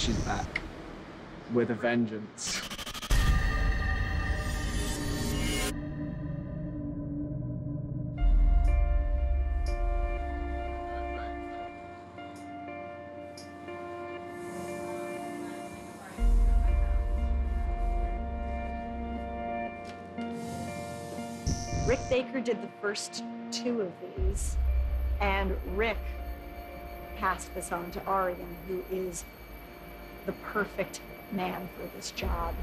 she's back with a vengeance. Rick Baker did the first 2 of these, and Rick passed this on to Arian, who is the perfect man for this job.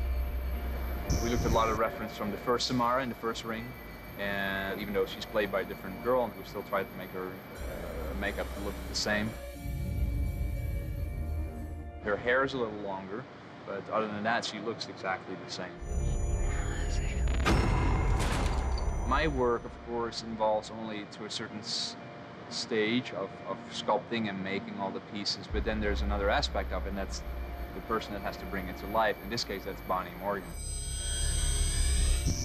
We looked at a lot of reference from the first Samara in the first ring, and even though she's played by a different girl, we still tried to make her makeup look the same. Her hair is a little longer, but other than that, she looks exactly the same. My work, of course, involves only to a certain stage of sculpting and making all the pieces, but then there's another aspect of it, and that's the person that has to bring it to life. In this case, that's Bonnie Morgan.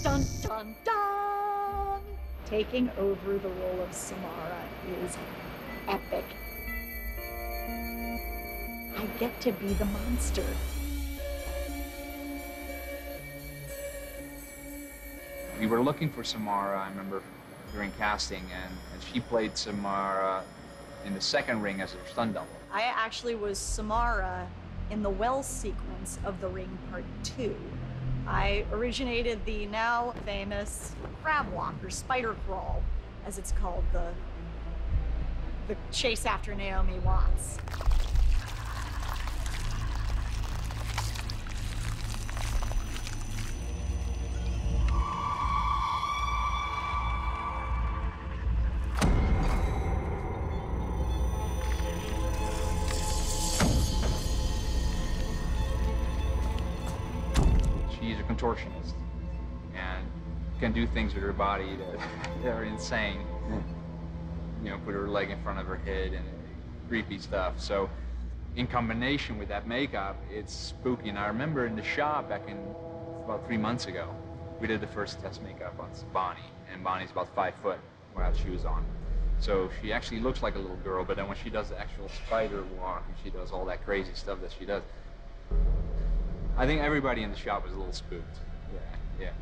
Dun, dun, dun! Taking over the role of Samara is epic. I get to be the monster. We were looking for Samara, I remember, during casting, and she played Samara in the second ring as her stunt double. I actually was Samara in the well sequence of The Ring Part 2. I originated the now famous crab walk, or spider crawl, as it's called, the chase after Naomi Watts. She's a contortionist and can do things with her body that are insane. You know, put her leg in front of her head and creepy stuff. So in combination with that makeup, it's spooky. And I remember in the shop back in about 3 months ago, we did the first test makeup on Bonnie, and Bonnie's about 5 foot without shoes on. So she actually looks like a little girl, but then when she does the actual spider walk and she does all that crazy stuff that she does, I think everybody in the shop was a little spooked. Yeah.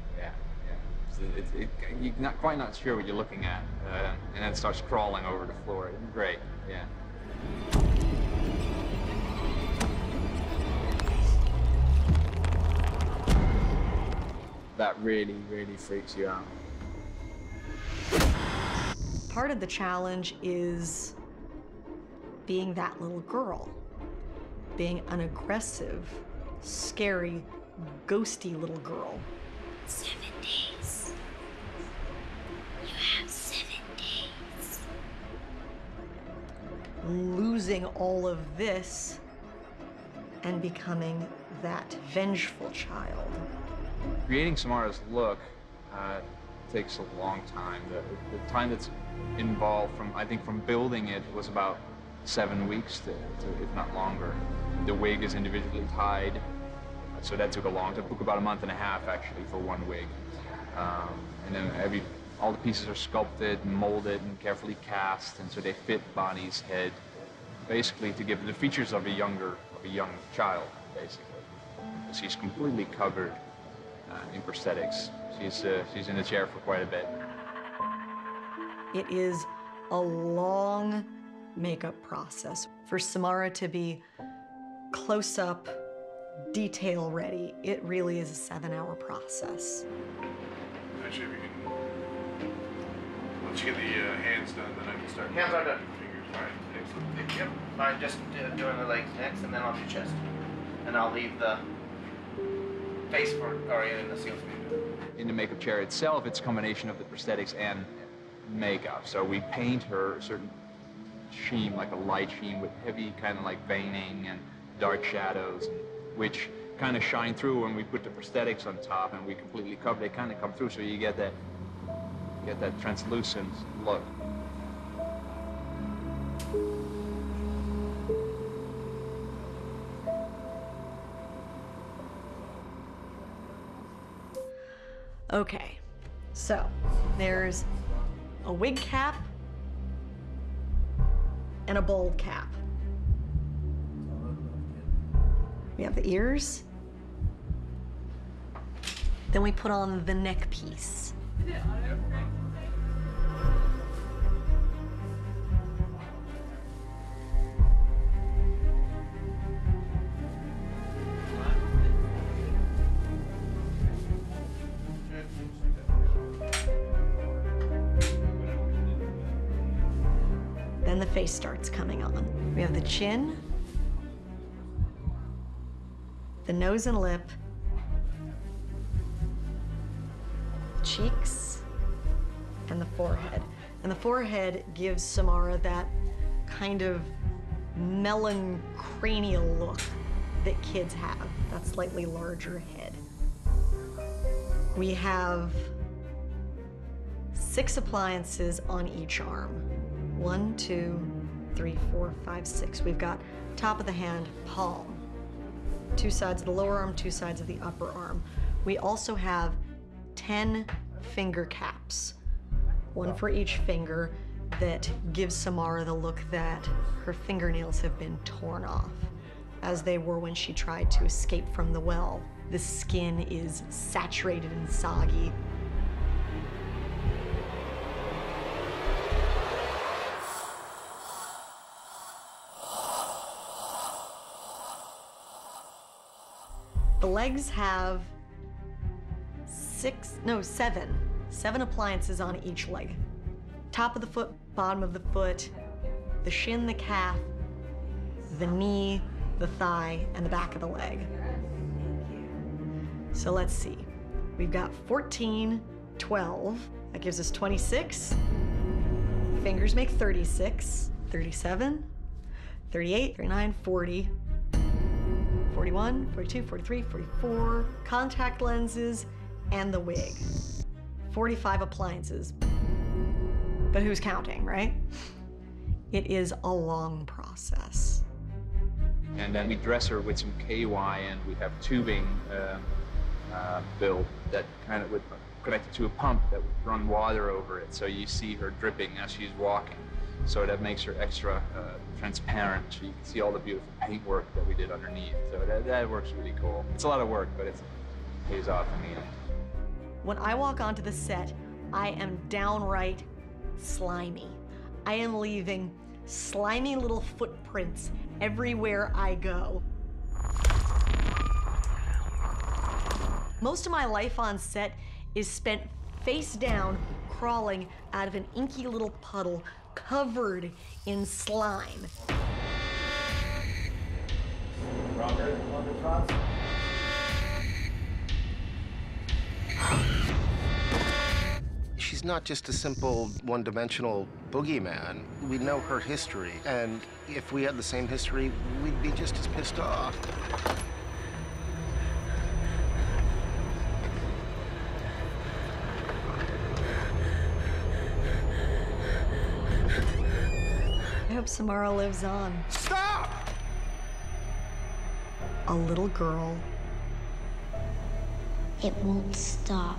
You're not quite sure what you're looking at, and then it starts crawling over the floor. Great, yeah. That really, really freaks you out. Part of the challenge is being that little girl, being an aggressive, scary, ghosty little girl. 7 days. You have 7 days. Losing all of this and becoming that vengeful child. Creating Samara's look takes a long time. The time that's involved from building it was about 7 weeks to if not longer. The wig is individually tied, so that took took about a month and a half actually for one wig. And then all the pieces are sculpted and molded and carefully cast, and so they fit Bonnie's head, basically to give the features of a young child, basically. She's completely covered in prosthetics. She's in the chair for quite a bit. It is a long makeup process. For Samara to be close-up, detail-ready, it really is a 7-hour process. Actually, we can, once you get the hands done, then I can start. Hands are done. Fingers. All right, excellent. Yep. I'm just doing the legs next, and then I'll do chest. And I'll leave the face for Arian and the seals. In the makeup chair itself, it's a combination of the prosthetics and makeup. So we paint her a certain sheen, like a light sheen with heavy kind of like veining and dark shadows, which kind of shine through when we put the prosthetics on top and we completely cover. They kind of come through, so you get that translucent look. Okay, so there's a wig cap and a bold cap. We have the ears. Then we put on the neck piece. Then the face starts coming on. We have the chin, the nose and lip, cheeks, and the forehead. And the forehead gives Samara that kind of melon cranial look that kids have, that slightly larger head. We have 6 appliances on each arm. 1, 2, 3, 4, 5, 6. We've got top of the hand, palm. 2 sides of the lower arm, 2 sides of the upper arm. We also have 10 finger caps, 1 for each finger, that gives Samara the look that her fingernails have been torn off, as they were when she tried to escape from the well. The skin is saturated and soggy. The legs have 7 appliances on each leg. Top of the foot, bottom of the foot, the shin, the calf, the knee, the thigh, and the back of the leg. So let's see. We've got 14, 12. That gives us 26. Fingers make 36, 37, 38, 39, 40. 41, 42, 43, 44, contact lenses, and the wig. 45 appliances. But who's counting, right? It is a long process. And then we dress her with some KY, and we have tubing built that kind of would connect to a pump that would run water over it, so you see her dripping as she's walking. So that makes her extra transparent, so you can see all the beautiful paintwork that we did underneath. So that works really cool. It's a lot of work, but it pays off in the end. When I walk onto the set, I am downright slimy. I am leaving slimy little footprints everywhere I go. Most of my life on set is spent face down, crawling out of an inky little puddle covered in slime. Robert, on the front. She's not just a simple one-dimensional boogeyman. We know her history, and if we had the same history, we'd be just as pissed off. I hope Samara lives on. Stop! A little girl It won't stop.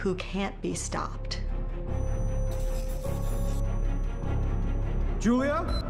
who can't be stopped. Julia?